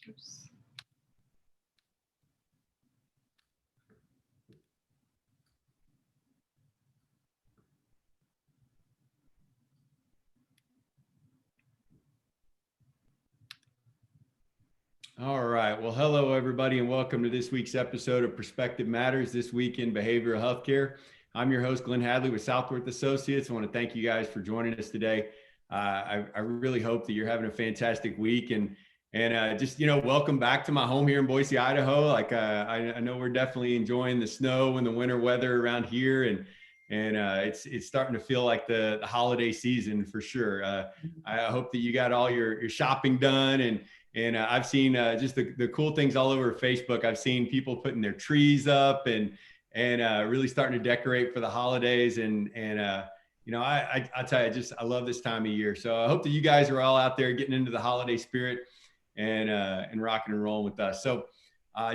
Oops. All right. Well, hello, everybody, and welcome to this week's episode of Perspective Matters, this week in behavioral healthcare. I'm your host, Glenn Hadley with Southworth Associates. I want to thank you guys for joining us today. I really hope that you're having a fantastic week and just, welcome back to my home here in Boise, Idaho. I know we're definitely enjoying the snow and the winter weather around here, and it's starting to feel like the holiday season for sure. I hope that you got all your shopping done, and I've seen just the cool things all over Facebook. I've seen people putting their trees up and really starting to decorate for the holidays. I tell you, I love this time of year. So I hope that you guys are all out there getting into the holiday spirit and rocking and rolling with us. So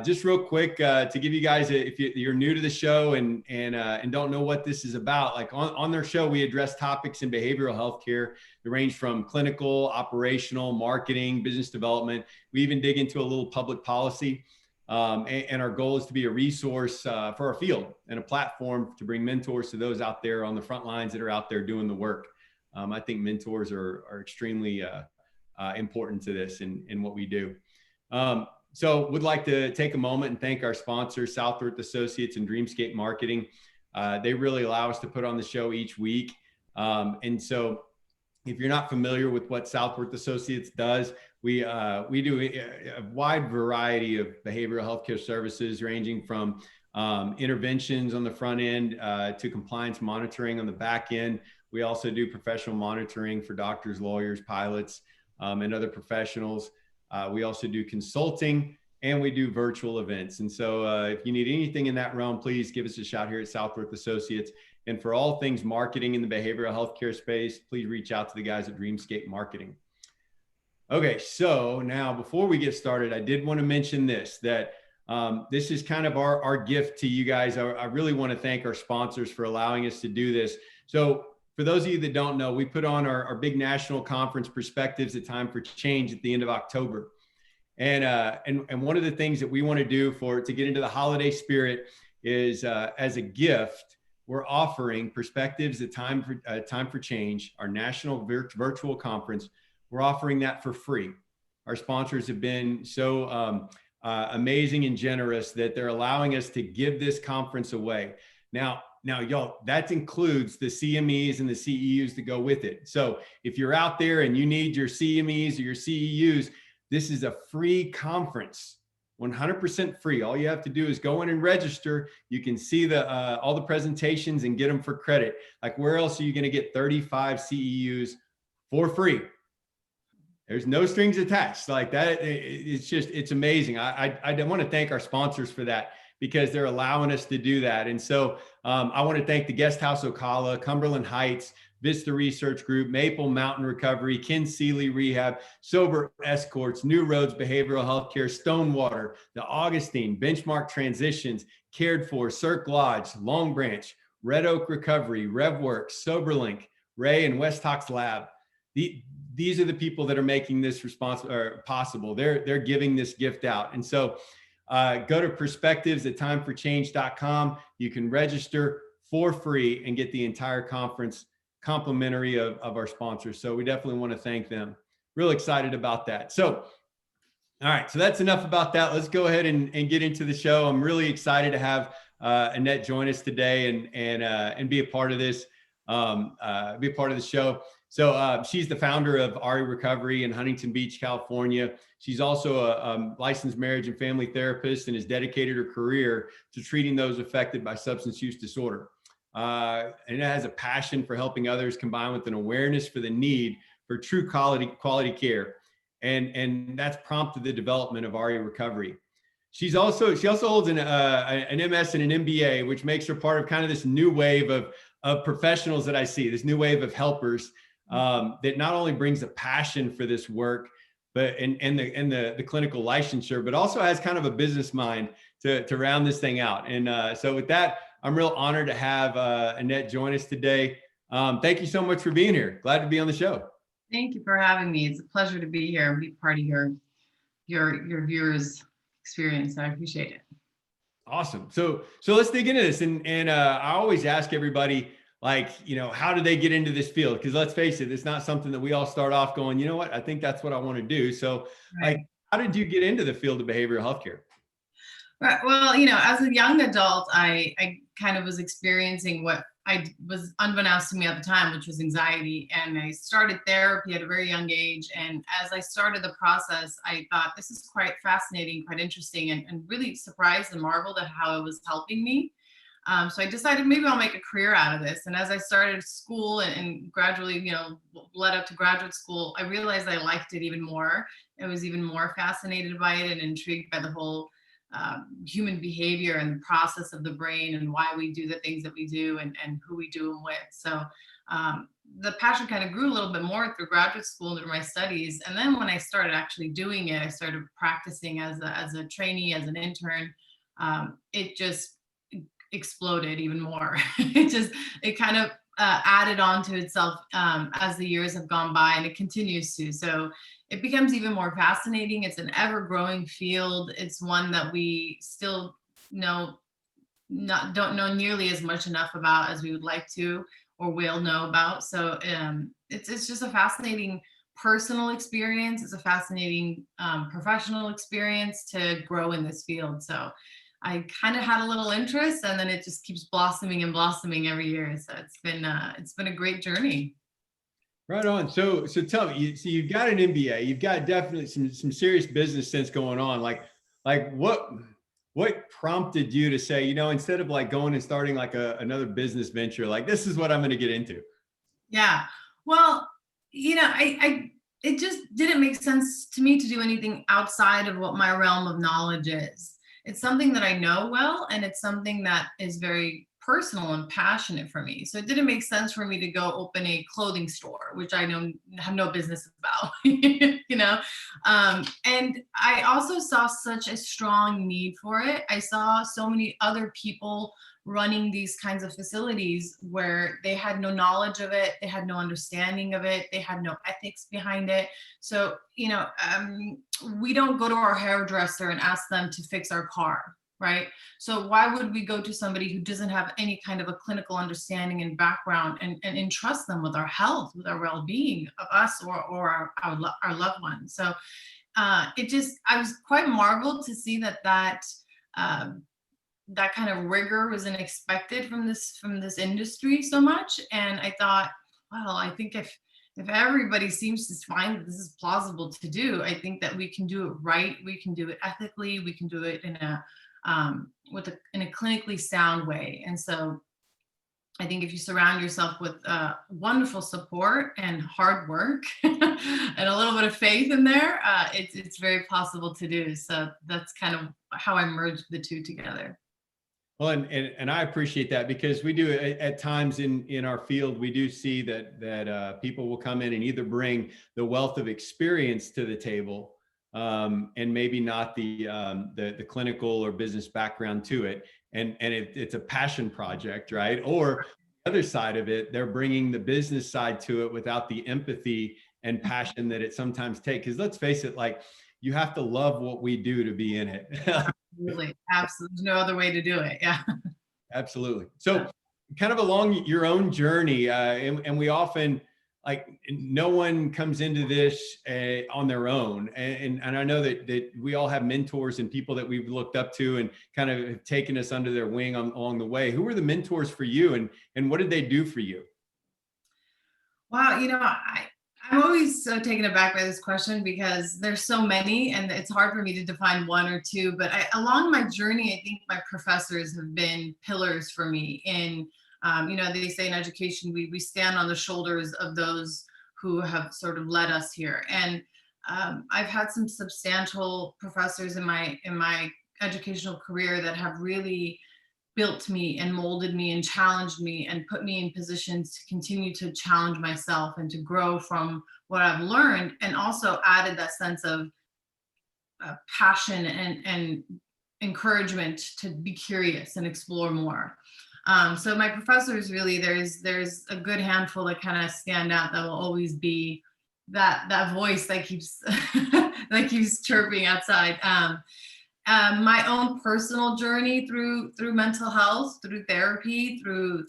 just real quick to give you guys, if you're new to the show and don't know what this is about, like on their show, we address topics in behavioral healthcare that range from clinical, operational, marketing, business development. We even dig into a little public policy. And our goal is to be a resource for our field and a platform to bring mentors to those out there on the front lines that are out there doing the work. I think mentors are extremely important to this and what we do. So would like to take a moment and thank our sponsors, Southworth Associates and Dreamscape Marketing. They really allow us to put on the show each week. And so if you're not familiar with what Southworth Associates does, we do a wide variety of behavioral healthcare services ranging from interventions on the front end to compliance monitoring on the back end. We also do professional monitoring for doctors, lawyers, pilots, and other professionals. We also do consulting and we do virtual events. And so if you need anything in that realm, please give us a shout here at Southworth Associates. And for all things marketing in the behavioral healthcare space, please reach out to the guys at Dreamscape Marketing. Okay, so now before we get started, I did want to mention this, that this is kind of our gift to you guys. I really want to thank our sponsors for allowing us to do this. So for those of you that don't know, we put on our big national conference, Perspectives, A Time for Change, at the end of October. And one of the things that we want to do to get into the holiday spirit is as a gift, we're offering Perspectives, A Time for Change, our national virtual conference. We're offering that for free. Our sponsors have been so amazing and generous that they're allowing us to give this conference away. Now, y'all, that includes the CMEs and the CEUs that go with it. So if you're out there and you need your CMEs or your CEUs, this is a free conference, 100% free. All you have to do is go in and register. You can see all the presentations and get them for credit. Like, where else are you going to get 35 CEUs for free? There's no strings attached like that. It's amazing. I want to thank our sponsors for that, because they're allowing us to do that. And so I want to thank the Guest House Ocala, Cumberland Heights, Vista Research Group, Maple Mountain Recovery, Ken Seeley Rehab, Sober Escorts, New Roads Behavioral Healthcare, Stonewater, the Augustine, Benchmark Transitions, Cared For, Cirque Lodge, Long Branch, Red Oak Recovery, RevWorks, SoberLink, Ray and West Hawks Lab. These are the people that are making this possible. They're giving this gift out. And so go to perspectives@timeforchange.com. You can register for free and get the entire conference complimentary of our sponsors. So we definitely want to thank them. Real excited about that. So, all right, so that's enough about that. Let's go ahead and get into the show. I'm really excited to have Anet join us today and be a part of this, be a part of the show. So she's the founder of Aria Recovery in Huntington Beach, California. She's also a licensed marriage and family therapist and has dedicated her career to treating those affected by substance use disorder. And it has a passion for helping others, combined with an awareness for the need for true quality care. And that's prompted the development of Aria Recovery. She also holds an MS and an MBA, which makes her part of kind of this new wave of professionals that I see, this new wave of helpers that not only brings a passion for this work, but and the clinical licensure, but also has kind of a business mind to round this thing out. And so with that, I'm real honored to have Anet join us today. Thank you so much for being here. Glad to be on the show. Thank you for having me. It's a pleasure to be here and be part of your your viewers' experience. I appreciate it. Awesome. So let's dig into this. And I always ask everybody, like, how do they get into this field? Because let's face it, it's not something that we all start off going, you know what, I think that's what I want to do. So Right. like, how did you get into the field of behavioral healthcare? Right. Well, as a young adult, I kind of was experiencing what I was unbeknownst to me at the time, which was anxiety. And I started therapy at a very young age. And as I started the process, I thought this is quite fascinating, quite interesting, and really surprised and marveled at how it was helping me. So I decided maybe I'll make a career out of this. And as I started school and gradually, led up to graduate school, I realized I liked it even more. I was even more fascinated by it and intrigued by the whole human behavior and the process of the brain and why we do the things that we do and who we do them with. So the passion kind of grew a little bit more through graduate school and through my studies. And then when I started actually doing it, I started practicing as a trainee, as an intern. It just exploded even more. it kind of added on to itself as the years have gone by, and it continues to. So it becomes even more fascinating. It's an ever-growing field. It's one that we still don't know nearly as much enough about as we would like to or will know about. So it's just a fascinating personal experience. It's a fascinating professional experience to grow in this field. So I kind of had a little interest, and then it just keeps blossoming and blossoming every year. So it's been a great journey. Right on. So tell me, so you've got an MBA, you've got definitely some serious business sense going on. Like what prompted you to say, instead of like going and starting like another business venture, like this is what I'm going to get into? Yeah. Well, it just didn't make sense to me to do anything outside of what my realm of knowledge is. It's something that I know well, and it's something that is very personal and passionate for me. So it didn't make sense for me to go open a clothing store, which I have no business about, and I also saw such a strong need for it. I saw so many other people running these kinds of facilities where they had no knowledge of it, they had no understanding of it, they had no ethics behind it. So, we don't go to our hairdresser and ask them to fix our car, right? So why would we go to somebody who doesn't have any kind of a clinical understanding and background and entrust them with our health, with our well-being of us or our loved ones? So I was quite marveled to see that kind of rigor wasn't expected from this industry so much. And I thought, well, I think if everybody seems to find that this is plausible to do, I think that we can do it right. We can do it ethically. We can do it in a clinically sound way. And so I think if you surround yourself with wonderful support and hard work and a little bit of faith in there, it's very possible to do. So that's kind of how I merged the two together. Well, and I appreciate that, because we do at times in our field, we do see that people will come in and either bring the wealth of experience to the table, and maybe not the clinical or business background to it, and it's a passion project, right? Or the other side of it, they're bringing the business side to it without the empathy and passion that it sometimes takes. Because let's face it, like, you have to love what we do to be in it. Absolutely. There's no other way to do it. Yeah. Absolutely. So kind of along your own journey, and we often, like, no one comes into this on their own. And I know that we all have mentors and people that we've looked up to and kind of have taken us under their wing along the way. Who were the mentors for you, and what did they do for you? Wow. I'm always so taken aback by this question because there's so many and it's hard for me to define one or two. But along my journey, I think my professors have been pillars for me. They say in education, we stand on the shoulders of those who have sort of led us here. And I've had some substantial professors in my educational career that have really built me and molded me and challenged me and put me in positions to continue to challenge myself and to grow from what I've learned, and also added that sense of passion and encouragement to be curious and explore more. So my professors, really, there's a good handful that kind of stand out that will always be that voice that keeps like he's chirping outside. My own personal journey through mental health, through therapy, through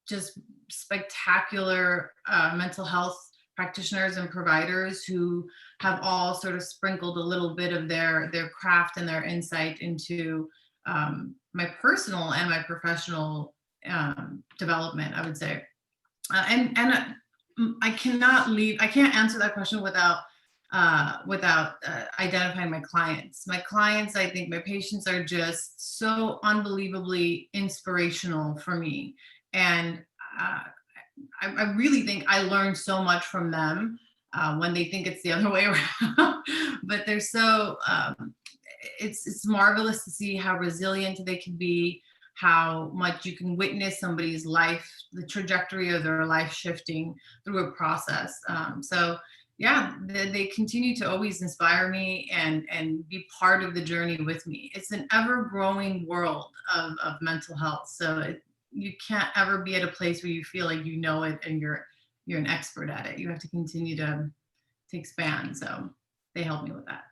just spectacular mental health practitioners and providers who have all sort of sprinkled a little bit of their craft and their insight into my personal and my professional development, I would say. I can't answer that question without identifying my clients. My clients, I think my patients are just so unbelievably inspirational for me. And I really think I learn so much from them when they think it's the other way around. But they're so, it's marvelous to see how resilient they can be, how much you can witness somebody's life, the trajectory of their life shifting through a process. So yeah, they continue to always inspire me and be part of the journey with me. It's an ever growing world of mental health. So you can't ever be at a place where you feel like you know it and you're an expert at it. You have to continue to expand. So they help me with that.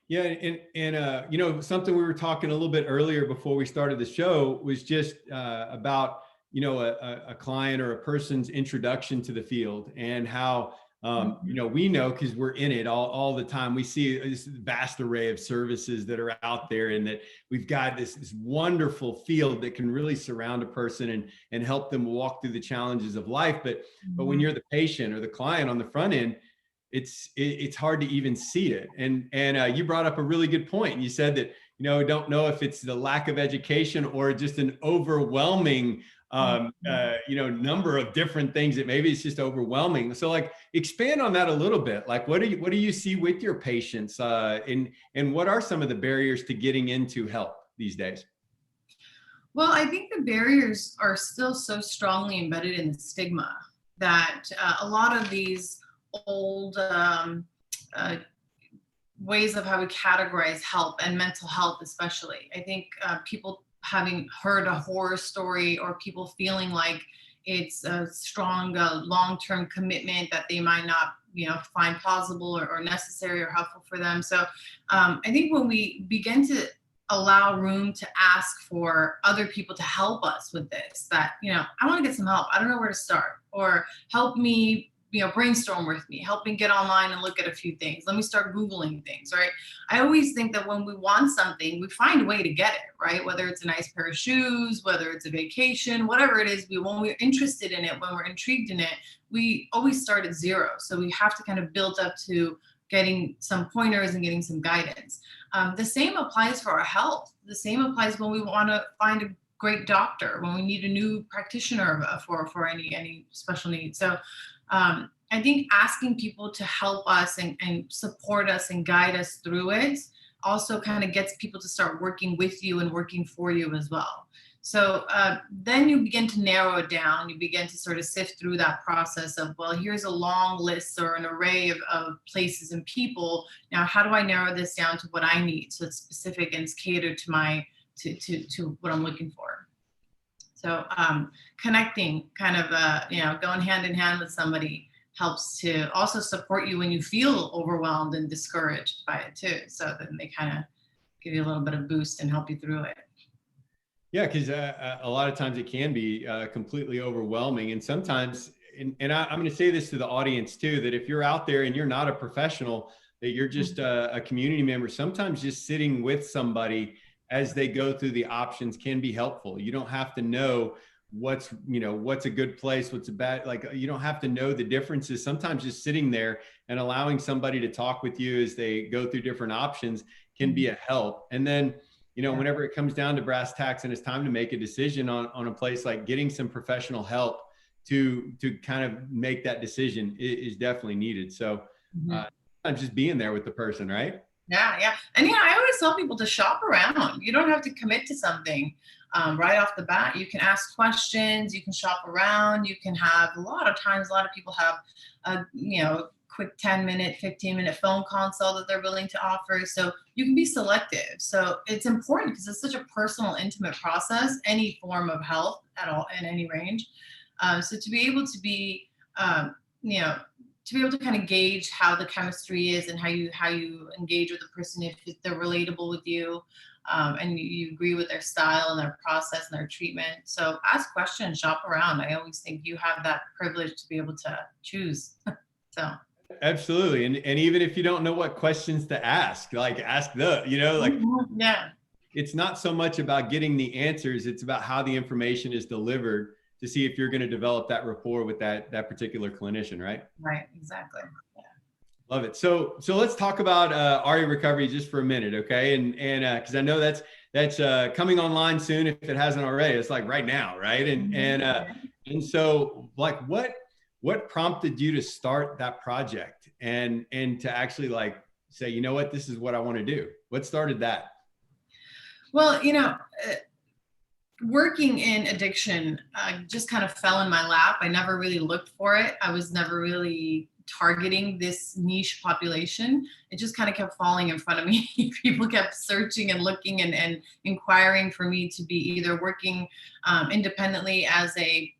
Yeah, and you know, something we were talking a little bit earlier before we started the show was just about, you know, a client or a person's introduction to the field, and how you know, we know because we're in it all the time. We see this vast array of services that are out there, and that we've got this wonderful field that can really surround a person and help them walk through the challenges of life. But when you're the patient or the client on the front end, it's hard to even see it. And you brought up a really good point. You said that, you know, don't know if it's the lack of education or just an overwhelming you know, number of different things, that maybe it's just overwhelming. So like, expand on that a little bit. Like, what do you see with your patients, and what are some of the barriers to getting into help these days? Well, I think the barriers are still so strongly embedded in the stigma that a lot of these old ways of how we categorize help and mental health, especially. I think people having heard a horror story, or people feeling like it's a strong long-term commitment that they might not, you know, find plausible or necessary or helpful for them. So I think when we begin to allow room to ask for other people to help us with this, that, you know, I want to get some help, I don't know where to start, or help me, you know, brainstorm with me, help me get online and look at a few things, let me start Googling things, right? I always think that when we want something, we find a way to get it, right? Whether it's a nice pair of shoes, whether it's a vacation, whatever it is, when we're interested in it, when we're intrigued in it, we always start at zero. So we have to kind of build up to getting some pointers and getting some guidance. The same applies for our health. The same applies when we want to find a great doctor, when we need a new practitioner for any special needs. So I think asking people to help us and support us and guide us through it also kind of gets people to start working with you and working for you as well. So then you begin to narrow it down. You begin to sort of sift through that process of, well, here's a long list or an array of places and people. Now, how do I narrow this down to what I need, so it's specific and it's catered to my to what I'm looking for? So connecting, kind of, you know, going hand in hand with somebody helps to also support you when you feel overwhelmed and discouraged by it too. So then they kind of give you a little bit of boost and help you through it. Yeah, because a lot of times it can be completely overwhelming. And sometimes, and I'm going to say this to the audience too, that if you're out there and you're not a professional, that you're just a community member, sometimes just sitting with somebody as they go through the options can be helpful. You don't have to know what's a good place, what's a bad, like, you don't have to know the differences. Sometimes just sitting there and allowing somebody to talk with you as they go through different options can be a help. And then, you know, whenever it comes down to brass tacks and it's time to make a decision on a place, like getting some professional help to kind of make that decision is definitely needed. So just being there with the person, right? Yeah. And, you know, I always tell people to shop around. You don't have to commit to something right off the bat. You can ask questions, you can shop around, you can have, a lot of people have a, you know, quick 10-minute, 15-minute phone consult that they're willing to offer. So you can be selective. So it's important because it's such a personal, intimate process, any form of health at all, in any range. So to be able to be, you know, to be able to kind of gauge how the chemistry is and how you engage with a person, if they're relatable with you, and you agree with their style and their process and their treatment. So ask questions, shop around. I always think you have that privilege to be able to choose. So. Absolutely. And even if you don't know what questions to ask, like ask Yeah. it's not so much about getting the answers. It's about how the information is delivered to see if you're going to develop that rapport with that particular clinician, right? Right. Exactly. Yeah. Love it. So let's talk about Aria Recovery just for a minute, okay? And because I know that's coming online soon if it hasn't already. It's like right now, right? And so like what prompted you to start that project and to actually like say, you know what, this is what I want to do? What started that? Well, working in addiction just kind of fell in my lap. I never really looked for it. I was never really targeting this niche population. It just kind of kept falling in front of me. People kept searching and looking and inquiring for me to be either working independently as a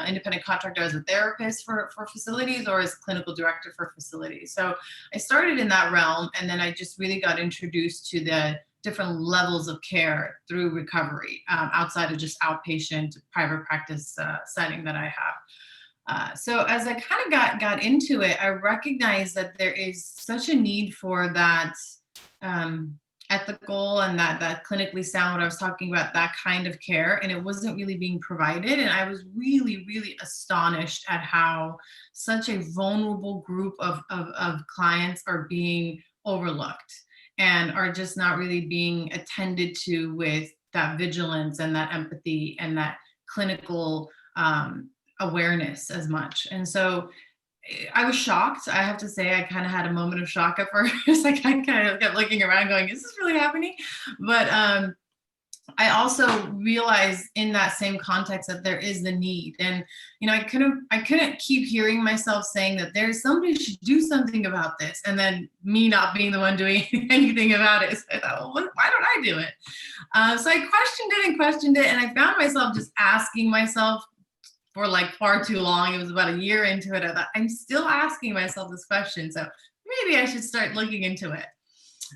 independent contractor, as a therapist for facilities, or as clinical director for facilities. So I started in that realm, and then I just really got introduced to the different levels of care through recovery, outside of just outpatient private practice setting that I have. So as I kind of got into it, I recognized that there is such a need for that ethical and that clinically sound, what I was talking about, that kind of care, and it wasn't really being provided. And I was really, really astonished at how such a vulnerable group of clients are being overlooked and are just not really being attended to with that vigilance and that empathy and that clinical awareness as much. And so I was shocked. I have to say, I kind of had a moment of shock at first. Like I kind of kept looking around going, is this really happening? But I also realized in that same context that there is the need. And, I couldn't keep hearing myself saying that there's somebody who should do something about this, and then me not being the one doing anything about it. So I thought, well, why don't I do it? So I questioned it. And I found myself just asking myself for like far too long. It was about a year into it. I thought, I'm still asking myself this question. So maybe I should start looking into it.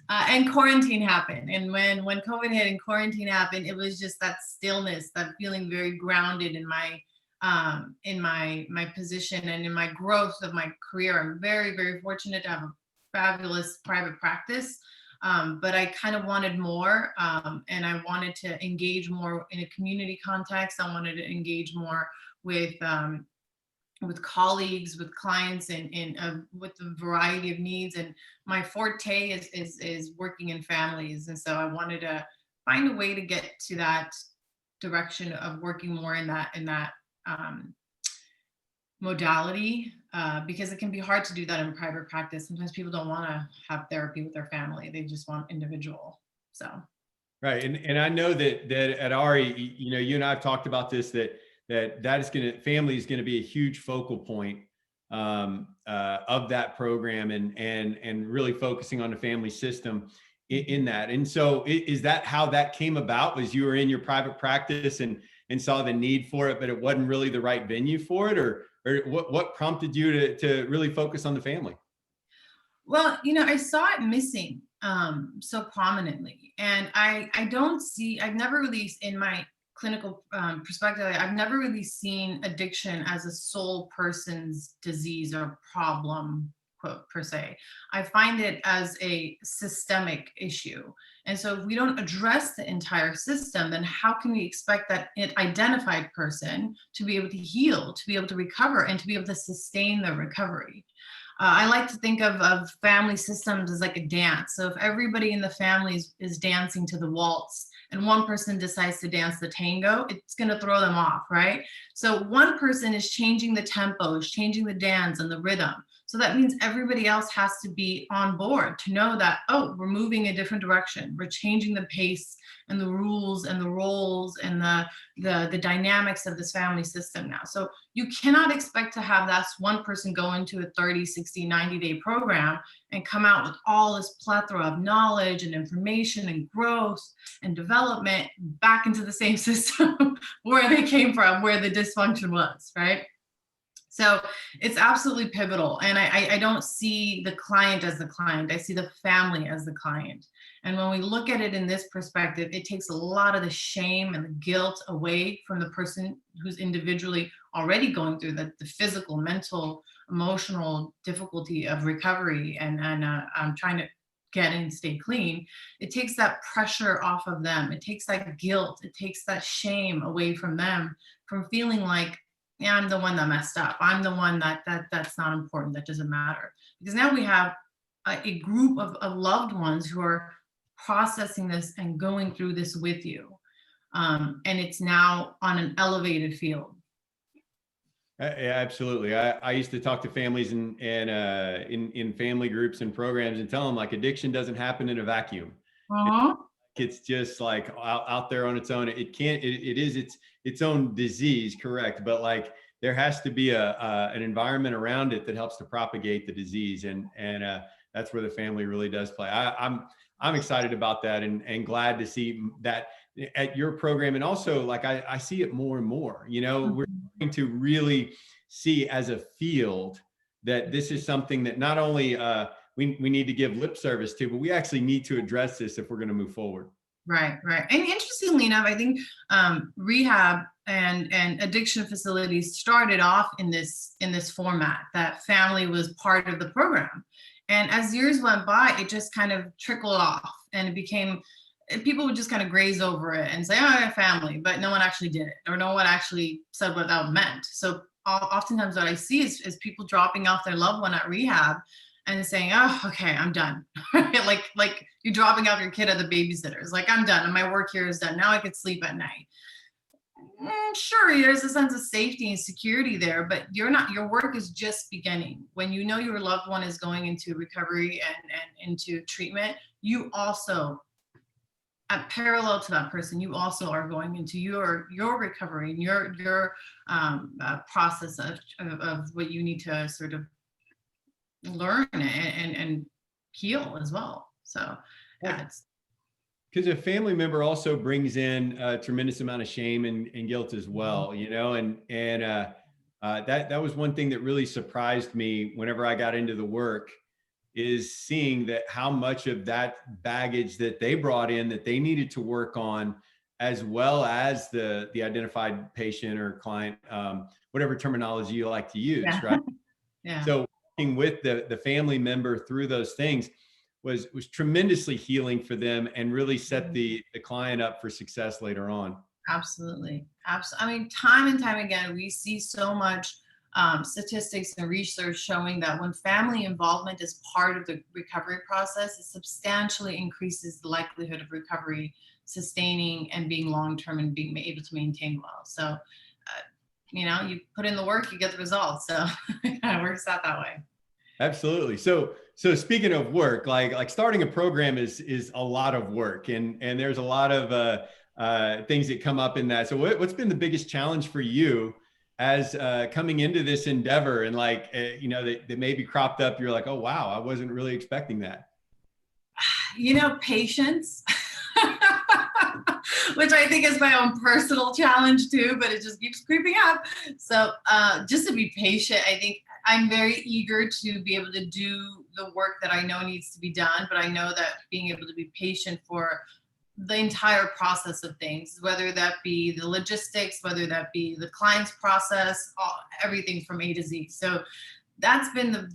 And quarantine happened. And when COVID hit and quarantine happened, it was just that stillness, that feeling very grounded in my position and in my growth of my career. I'm very, very fortunate to have a fabulous private practice. But I kind of wanted more, and I wanted to engage more in a community context. I wanted to engage more with colleagues, with clients, and with the variety of needs. And my forte is working in families, and so I wanted to find a way to get to that direction of working more in that modality, because it can be hard to do that in private practice. Sometimes people don't want to have therapy with their family; they just want individual. So, right, and I know that at Ari, you and I have talked about this, that family is going to be a huge focal point of that program, and really focusing on the family system in that. And so is that how that came about? Was you were in your private practice and saw the need for it, but it wasn't really the right venue for it, or what prompted you to really focus on the family? Well, I saw it missing so prominently, and I've never really, in my clinical perspective, I've never really seen addiction as a sole person's disease or problem, quote, per se. I find it as a systemic issue. And so if we don't address the entire system, then how can we expect that identified person to be able to heal, to be able to recover, and to be able to sustain the recovery? I like to think of family systems as like a dance. So if everybody in the family is dancing to the waltz, and one person decides to dance the tango, it's going to throw them off, right? So one person is changing the tempo, is changing the dance and the rhythm. So that means everybody else has to be on board to know that, oh, we're moving a different direction. We're changing the pace and the rules and the roles and the dynamics of this family system now. So you cannot expect to have that one person go into a 30, 60, 90-day program and come out with all this plethora of knowledge and information and growth and development back into the same system where they came from, where the dysfunction was, right? So it's absolutely pivotal. And I don't see the client as the client. I see the family as the client. And when we look at it in this perspective, it takes a lot of the shame and the guilt away from the person who's individually already going through the physical, mental, emotional difficulty of recovery and I'm trying to get and stay clean. It takes that pressure off of them. It takes that guilt. It takes that shame away from them, from feeling like, yeah, I'm the one that messed up. I'm the one that's not important. That doesn't matter. Because now we have a group of loved ones who are processing this and going through this with you. And it's now on an elevated field. Yeah, absolutely. I used to talk to families and in family groups and programs and tell them like addiction doesn't happen in a vacuum. Uh-huh. It's just like out there on its own. It can't, it is its own disease, correct. But like there has to be an environment around it that helps to propagate the disease. And that's where the family really does play. I'm excited about that and glad to see that at your program. And also like, I see it more and more, you know, we're going to really see as a field that this is something that not only we need to give lip service to, but we actually need to address this if we're going to move forward. Right, right. And interestingly enough, I think rehab and addiction facilities started off in this format, that family was part of the program. And as years went by, it just kind of trickled off and it became, people would just kind of graze over it and say, oh, I have family, but no one actually did it, or no one actually said what that meant. So oftentimes what I see is people dropping off their loved one at rehab and saying, oh, okay, I'm done. like you're dropping off your kid at the babysitter's, like, I'm done and my work here is done. Now I could sleep at night. Sure, there's a sense of safety and security there, but your work is just beginning. When you know your loved one is going into recovery and into treatment, you also, at parallel to that person, you also are going into your recovery and your process of what you need to sort of learn and heal as well. So it's because a family member also brings in a tremendous amount of shame and guilt as well, you know, and that was one thing that really surprised me whenever I got into the work, is seeing that how much of that baggage that they brought in that they needed to work on, as well as the identified patient or client, whatever terminology you like to use, yeah. right? Yeah. So working with the family member through those things was tremendously healing for them and really set the client up for success later on. Absolutely. I mean, time and time again, we see so much statistics and research showing that when family involvement is part of the recovery process, it substantially increases the likelihood of recovery, sustaining and being long-term and being able to maintain well. So, you know, you put in the work, you get the results. So it kind of works out that way. Absolutely. So speaking of work, like starting a program is a lot of work, and there's a lot of things that come up in that. So what's been the biggest challenge for you as coming into this endeavor, and like you know that maybe cropped up? You're like, oh wow, I wasn't really expecting that. You know, patience. Which I think is my own personal challenge too, but it just keeps creeping up. So just to be patient, I think I'm very eager to be able to do the work that I know needs to be done, but I know that being able to be patient for the entire process of things, whether that be the logistics, whether that be the client's process, everything from A to Z. So that's been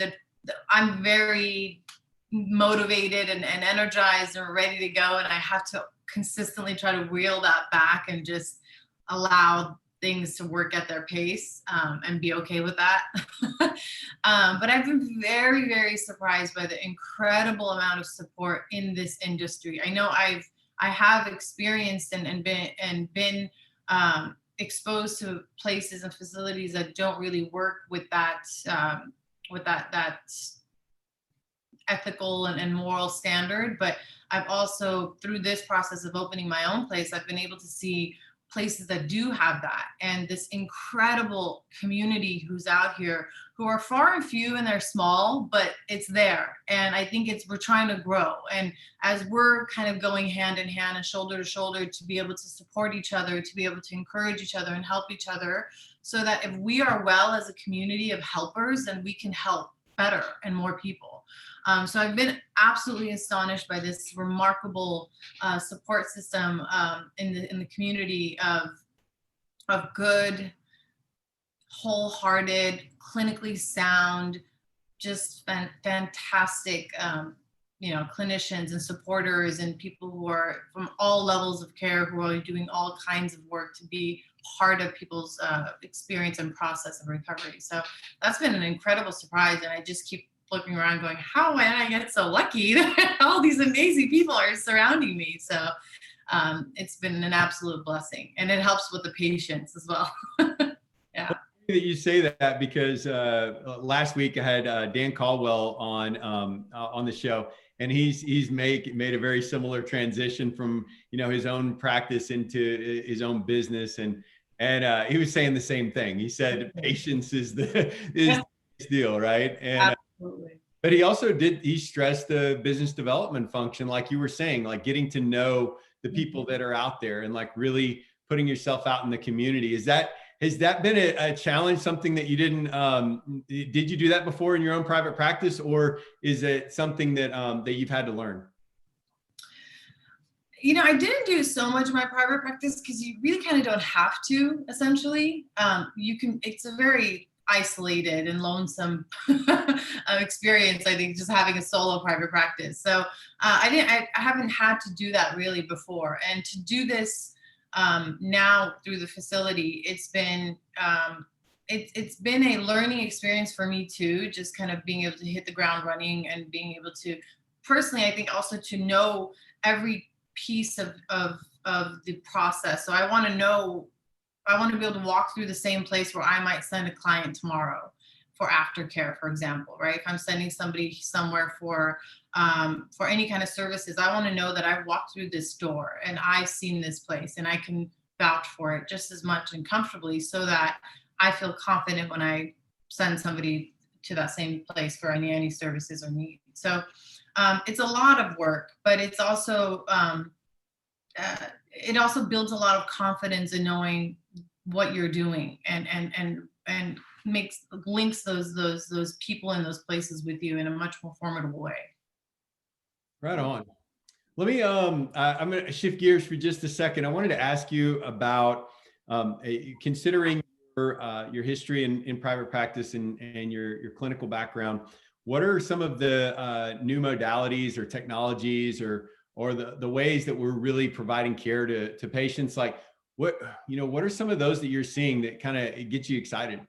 I'm very motivated and energized and ready to go. And I have to consistently try to reel that back and just allow things to work at their pace and be okay with that. But I've been very, very surprised by the incredible amount of support in this industry. I know I have experienced and been exposed to places and facilities that don't really work with that ethical and moral standard. But I've also, through this process of opening my own place, I've been able to see places that do have that, and this incredible community who's out here, who are far and few and they're small, but it's there. And I think we're trying to grow. And as we're kind of going hand in hand and shoulder to shoulder to be able to support each other, to be able to encourage each other and help each other, so that if we are well as a community of helpers, then we can help better and more people. So I've been absolutely astonished by this remarkable support system in the community of good, wholehearted, clinically sound, just fantastic, clinicians and supporters and people who are from all levels of care, who are doing all kinds of work to be part of people's experience and process of recovery. So that's been an incredible surprise, and I just keep looking around going, how did I get so lucky that all these amazing people are surrounding me? So it's been an absolute blessing, and it helps with the patients as well. Yeah. That you say that, because last week I had Dan Caldwell on the show, and he's made a very similar transition from his own practice into his own business, and he was saying the same thing. He said patience is the deal, right? And absolutely. But he stressed the business development function, like you were saying, like getting to know the people that are out there and like really putting yourself out in the community. Has that been a challenge, something that you didn't, did you do that before in your own private practice, or is it something that you've had to learn? I didn't do so much in my private practice because you really kind of don't have to, essentially. It's a very isolated and lonesome experience, I think, just having a solo private practice. So I haven't had to do that really before. And to do this now through the facility, it's been a learning experience for me too, just kind of being able to hit the ground running and being able to, personally, I think also to know every piece of the process. So I want to be able to walk through the same place where I might send a client tomorrow for aftercare, for example, right? If I'm sending somebody somewhere for any kind of services, I want to know that I've walked through this door and I've seen this place and I can vouch for it just as much and comfortably, so that I feel confident when I send somebody to that same place for any services or needs. So it's a lot of work, but it's also it also builds a lot of confidence in knowing what you're doing, and links those people in those places with you in a much more formidable way. Right on. Let me I'm going to shift gears for just a second. I wanted to ask you about considering your history in private practice and your clinical background. What are some of the new modalities or technologies or the ways that we're really providing care to patients? Like what are some of those that you're seeing that kind of get you excited?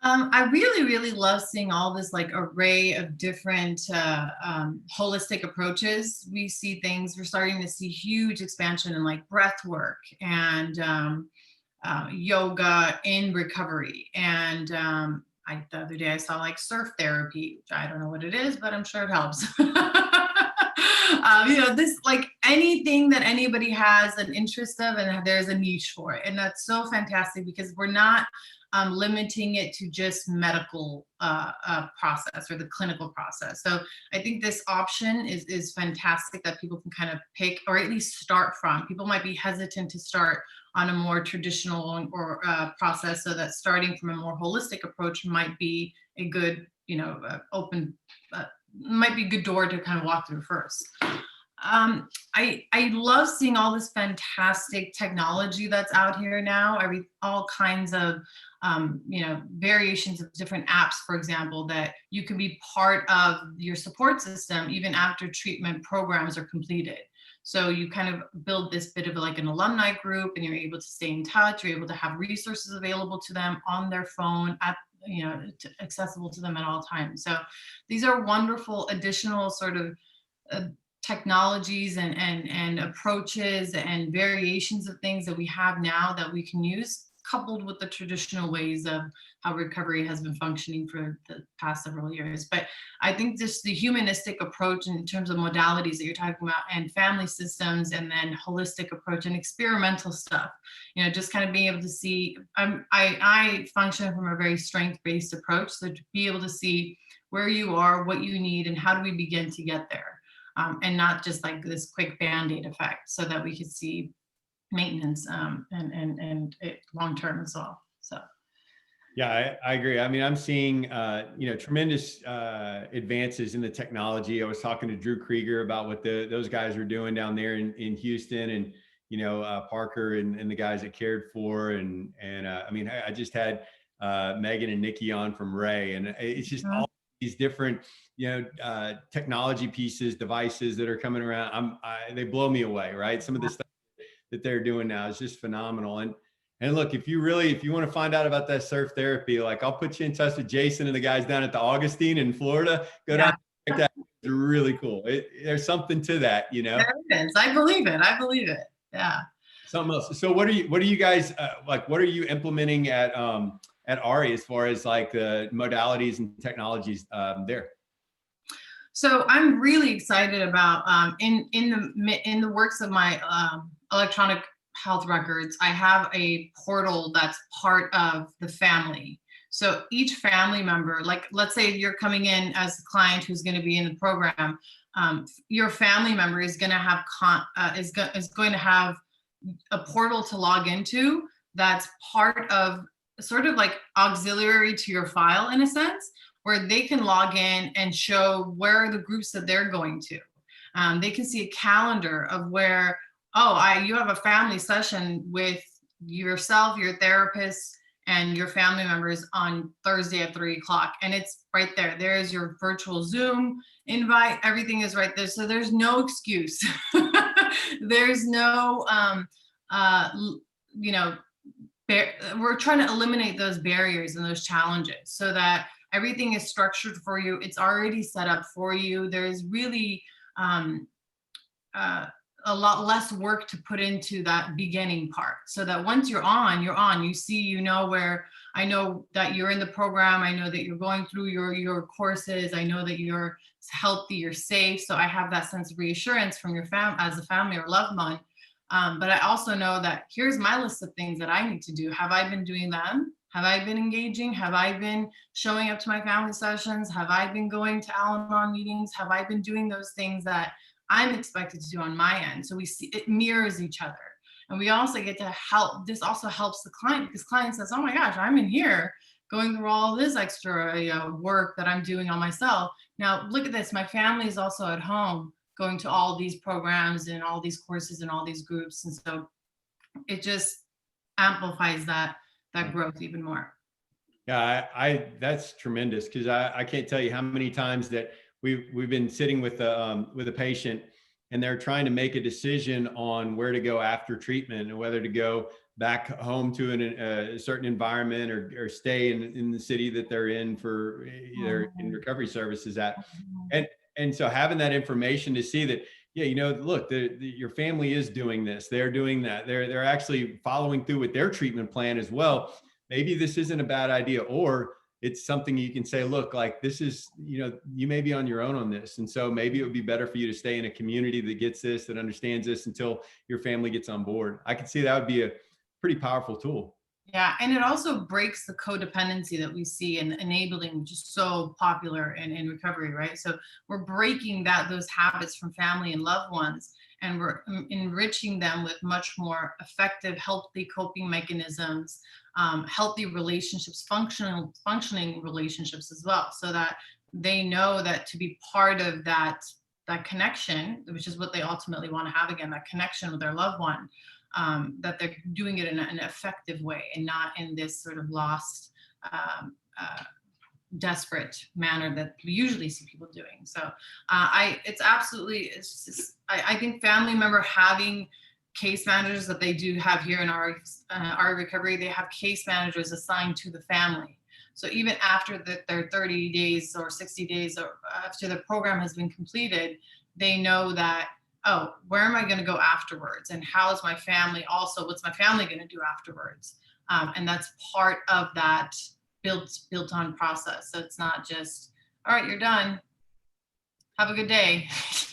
I really, really love seeing all this like array of different holistic approaches. We're starting to see huge expansion in like breath work and yoga in recovery. And the other day I saw like surf therapy, which I don't know what it is, but I'm sure it helps. This like anything that anybody has an interest of, and there's a niche for it. And that's so fantastic, because we're not limiting it to just medical process or the clinical process. So I think this option is fantastic, that people can kind of pick, or at least start from. People might be hesitant to start on a more traditional or process, so that starting from a more holistic approach might be a good, might be a good door to kind of walk through first. I love seeing all this fantastic technology that's out here now. All kinds of variations of different apps, for example, that you can be part of your support system even after treatment programs are completed. So you kind of build this bit of like an alumni group, and you're able to stay in touch. You're able to have resources available to them on their phone, accessible to them at all times. So these are wonderful additional sort of technologies and approaches and variations of things that we have now that we can use coupled with the traditional ways of how recovery has been functioning for the past several years. But I think just the humanistic approach in terms of modalities that you're talking about, and family systems, and then holistic approach and experimental stuff, you know, just kind of being able to see, I function from a very strength-based approach. So to be able to see where you are, what you need, and how do we begin to get there, and not just like this quick Band-Aid effect, so that we could see maintenance and long term as well. So. Yeah, I agree. I mean, I'm seeing, tremendous advances in the technology. I was talking to Drew Krieger about what those guys are doing down there in Houston, and, Parker and the guys that cared for. I mean, I just had Megan and Nikki on from Ray, and it's just all these different, technology pieces, devices that are coming around. They blow me away, right? Some of the stuff that they're doing now is just phenomenal. And look, if you want to find out about that surf therapy, like, I'll put you in touch with Jason and the guys down at the Augustine in Florida. Go down and check that. It's really cool. There's something to that, There it is. I believe it. Yeah. Something else. So what are you guys what are you implementing at Aria as far as like the modalities and technologies there? So I'm really excited about in the works of my electronic health records, I have a portal that's part of the family. So each family member, like, let's say you're coming in as a client who's going to be in the program, your family member is going to have is going to have a portal to log into that's part of, sort of like auxiliary to your file in a sense, where they can log in and show where are the groups that they're going to. They can see a calendar of where, you have a family session with yourself, your therapist, and your family members on Thursday at 3:00. And it's right there. There's your virtual Zoom invite. Everything is right there. So there's no excuse. There's no, we're trying to eliminate those barriers and those challenges so that everything is structured for you. It's already set up for you. There's really a lot less work to put into that beginning part, so that once you're on, you see, where I know that you're in the program. I know that you're going through your courses. I know that you're healthy, you're safe. So I have that sense of reassurance from your as a family or loved one. But I also know that here's my list of things that I need to do. Have I been doing them? Have I been engaging? Have I been showing up to my family sessions? Have I been going to Al-Anon meetings? Have I been doing those things that I'm expected to do on my end? So we see it mirrors each other. And we also get to help. This also helps the client, because client says, oh my gosh, I'm in here going through all this extra work that I'm doing on myself. Now look at this. My family is also at home going to all these programs and all these courses and all these groups. And so it just amplifies that growth even more. Yeah, that's tremendous, because I can't tell you how many times that we've been sitting with a patient, and they're trying to make a decision on where to go after treatment, and whether to go back home to a certain environment or stay in the city that they're in for their in recovery services at. And so having that information to see that, look, your family is doing this, they're doing that, they're actually following through with their treatment plan as well. Maybe this isn't a bad idea, or it's something you can say, look, like, this is, you may be on your own on this. And so maybe it would be better for you to stay in a community that gets this, that understands this, until your family gets on board. I could see that would be a pretty powerful tool. Yeah, and it also breaks the codependency that we see in enabling, which is so popular in recovery, right? So we're breaking those habits from family and loved ones, and we're enriching them with much more effective, healthy coping mechanisms, healthy relationships, functioning relationships as well, so that they know that to be part of that connection, which is what they ultimately want to have, again, that connection with their loved one, that they're doing it in an effective way and not in this sort of lost, desperate manner that we usually see people doing. So I think family member having case managers that they do have here in our recovery, they have case managers assigned to the family. So even after their 30 days or 60 days or after the program has been completed, they know that, where am I going to go afterwards? And how is my family also, what's my family going to do afterwards? And that's part of that built on process. So it's not just, all right, you're done, have a good day.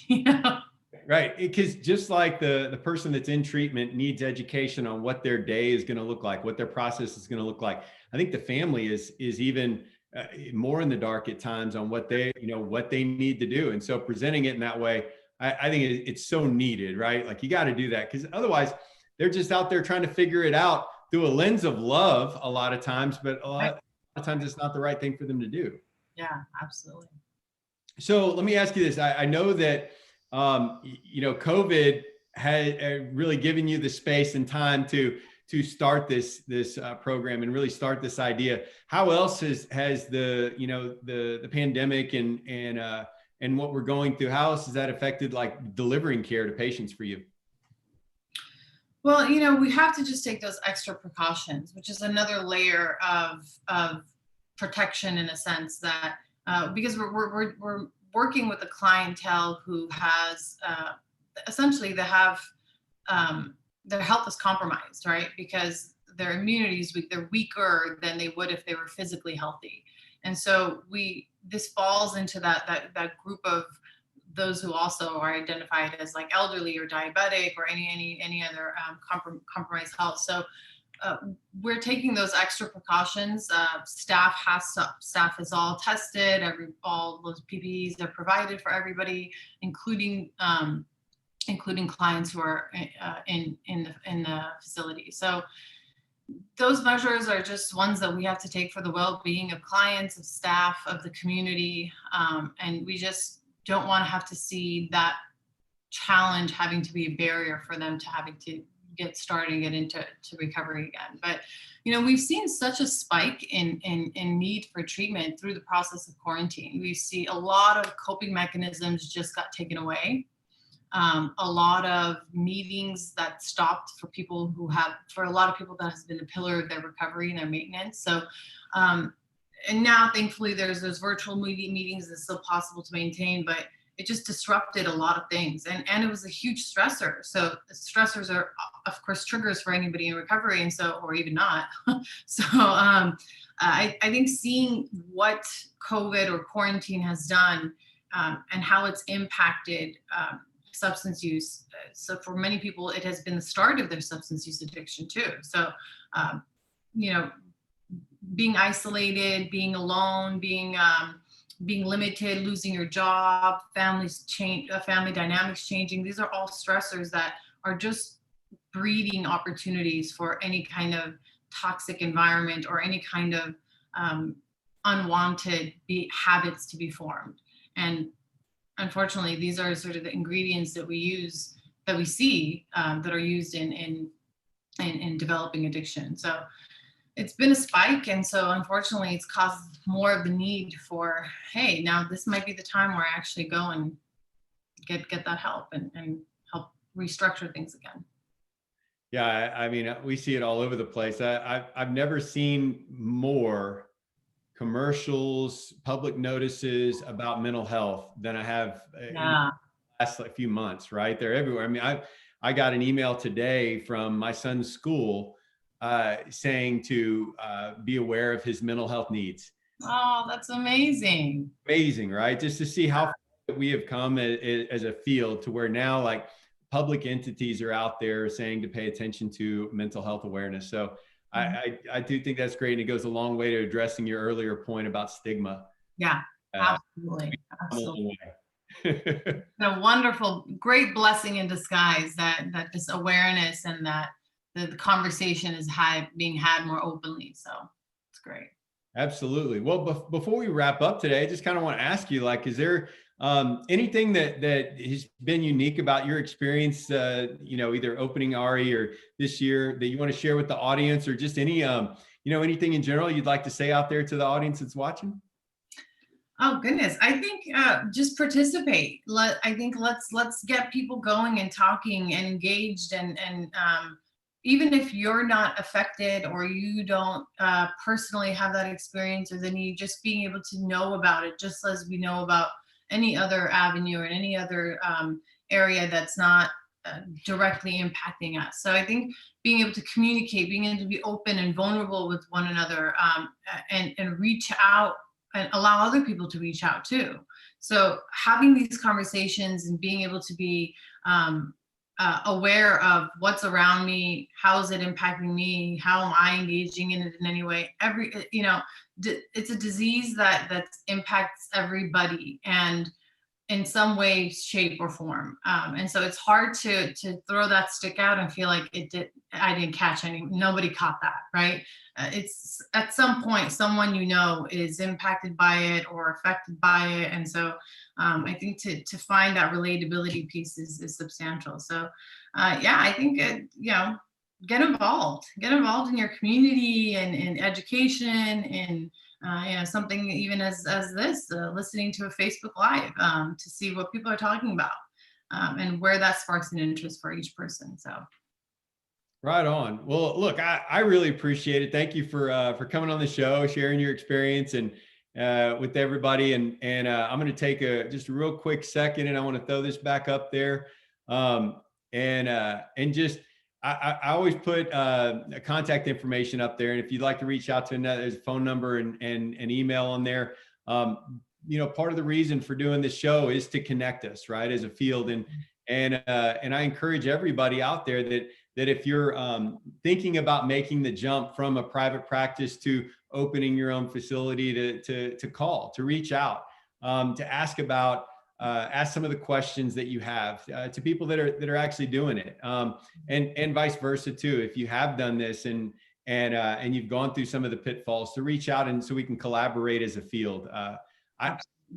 You know? Right. Because just like the person that's in treatment needs education on what their day is going to look like, what their process is going to look like. I think the family is even more in the dark at times on what they need to do. And so presenting it in that way, I think it's so needed, right? Like you got to do that, because otherwise they're just out there trying to figure it out through a lens of love a lot of times, but a lot of times it's not the right thing for them to do. Yeah, absolutely. So let me ask you this. I know that, COVID had really given you the space and time to start this program and really start this idea. How else has the pandemic and what we're going through, how else has that affected like delivering care to patients for you? Well, we have to just take those extra precautions, which is another layer of protection in a sense that because we're working with a clientele who has essentially they have their health is compromised, right? Because their immunity is weak, they're weaker than they would if they were physically healthy. And so this falls into that group of those who also are identified as like elderly or diabetic or any other compromised health. So we're taking those extra precautions. Staff is all tested. All those PPEs are provided for everybody, including clients who are in the facility. So those measures are just ones that we have to take for the well-being of clients, of staff, of the community, and we just don't want to have to see that challenge having to be a barrier for them to having to get started and get into recovery again. But we've seen such a spike in need for treatment through the process of quarantine. We see a lot of coping mechanisms just got taken away. A lot of meetings that stopped for a lot of people that has been a pillar of their recovery and their maintenance. So and now thankfully there's those virtual meetings that's still possible to maintain, but it just disrupted a lot of things, and it was a huge stressor. So stressors are of course triggers for anybody in recovery, and so, or even not. So I think seeing what COVID or quarantine has done and how it's impacted substance use. So for many people, it has been the start of their substance use addiction too. So being isolated, being alone, being limited, losing your job, family dynamics changing. These are all stressors that are just breeding opportunities for any kind of toxic environment or any kind of unwanted habits to be formed. And unfortunately, these are sort of the ingredients that we see that are used in developing addiction. So it's been a spike, and so unfortunately it's caused more of the need for, hey, now this might be the time where I actually go and get that help and help restructure things again. Yeah, I mean, we see it all over the place. I've never seen more commercials, public notices about mental health than I have in the last few months, right? They're everywhere. I mean, I got an email today from my son's school saying to be aware of his mental health needs. Oh, that's amazing. Amazing, right? Just to see how far we have come as a field to where now like public entities are out there saying to pay attention to mental health awareness. So I do think that's great. And it goes a long way to addressing your earlier point about stigma. Yeah, absolutely. A wonderful, great blessing in disguise that this awareness and that the conversation is being had more openly. So it's great. Absolutely. Well, before we wrap up today, I just kind of want to ask you, like, is there anything that has been unique about your experience, either opening Ari or this year that you want to share with the audience, or just any, anything in general you'd like to say out there to the audience that's watching? Oh goodness, I think just participate. Let's get people going and talking and engaged, and even if you're not affected or you don't personally have that experience, or then you just being able to know about it, just as we know about any other avenue or any other area that's not directly impacting us. So I think being able to communicate, being able to be open and vulnerable with one another, and reach out and allow other people to reach out too. So having these conversations and being able to be aware of what's around me, how is it impacting me, how am I engaging in it in any way? It's a disease that impacts everybody, and in some way, shape, or form. And so it's hard to throw that stick out and feel like I didn't catch nobody caught that, right? It's at some point, someone is impacted by it or affected by it. And so I think to find that relatability piece is substantial. So yeah, I think, get involved in your community and in education, and something even as this, listening to a Facebook Live to see what people are talking about, and where that sparks an interest for each person. So. Right on. Well, look, I really appreciate it. Thank you for coming on the show, sharing your experience and with everybody. And I'm going to take just a real quick second, and I want to throw this back up there. And just I always put contact information up there, and if you'd like to reach out to another, there's a phone number and an email on there. Part of the reason for doing this show is to connect us, right, as a field, and I encourage everybody out there that if you're thinking about making the jump from a private practice to opening your own facility, to reach out, to ask some of the questions that you have to people that are actually doing it, and vice versa too. If you have done this and you've gone through some of the pitfalls, to reach out and so we can collaborate as a field.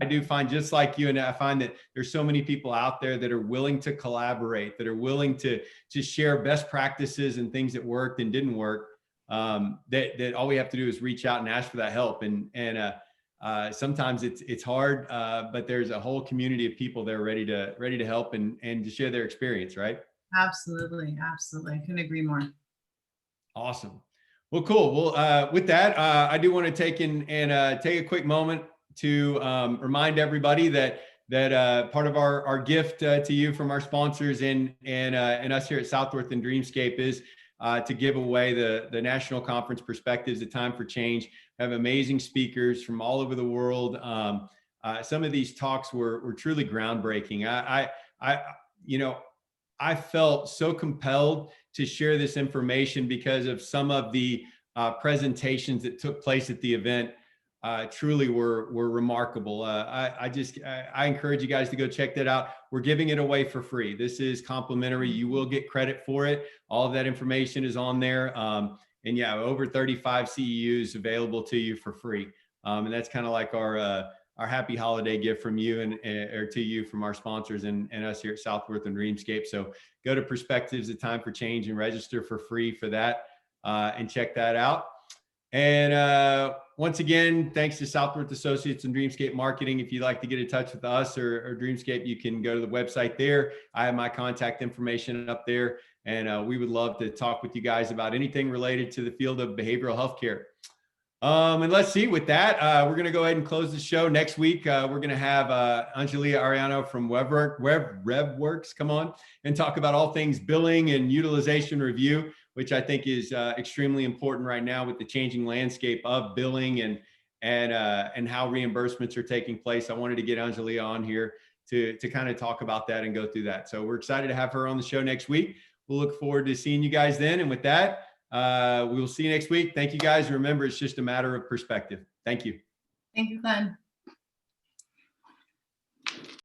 I do find, just like you, and I find that there's so many people out there that are willing to collaborate, that are willing to share best practices and things that worked and didn't work. That all we have to do is reach out and ask for that help. And sometimes it's hard, but there's a whole community of people that are ready to help and to share their experience, right? Absolutely. I couldn't agree more. Awesome. Well, cool. Well, with that, I do want to take a quick moment to remind everybody that part of our gift to you from our sponsors and us here at Southworth and Dreamscape is to give away the National Conference Perspectives, A Time for Change. We have amazing speakers from all over the world. Some of these talks were truly groundbreaking. I felt so compelled to share this information because of some of the presentations that took place at the event. Truly were remarkable. I encourage you guys to go check that out. We're giving it away for free. This is complimentary. You will get credit for it. All of that information is on there. And yeah, over 35 CEUs available to you for free. And that's kind of like our happy holiday gift from you or to you from our sponsors and us here at Southworth and Dreamscape. So go to Perspectives, A Time for Change, and register for free for that and check that out. And once again, thanks to Southworth Associates and Dreamscape Marketing. If you'd like to get in touch with us or Dreamscape, you can go to the website there. I have my contact information up there, and we would love to talk with you guys about anything related to the field of behavioral healthcare. And let's see, with that, we're going to go ahead and close the show. Next week, we're going to have Angelia Ariano from RevWorks come on and talk about all things billing and utilization review, which I think is extremely important right now with the changing landscape of billing and how reimbursements are taking place. I wanted to get Angelia on here to kind of talk about that and go through that. So we're excited to have her on the show next week. We'll look forward to seeing you guys then. And with that, we will see you next week. Thank you guys. Remember, it's just a matter of perspective. Thank you. Thank you, Glenn.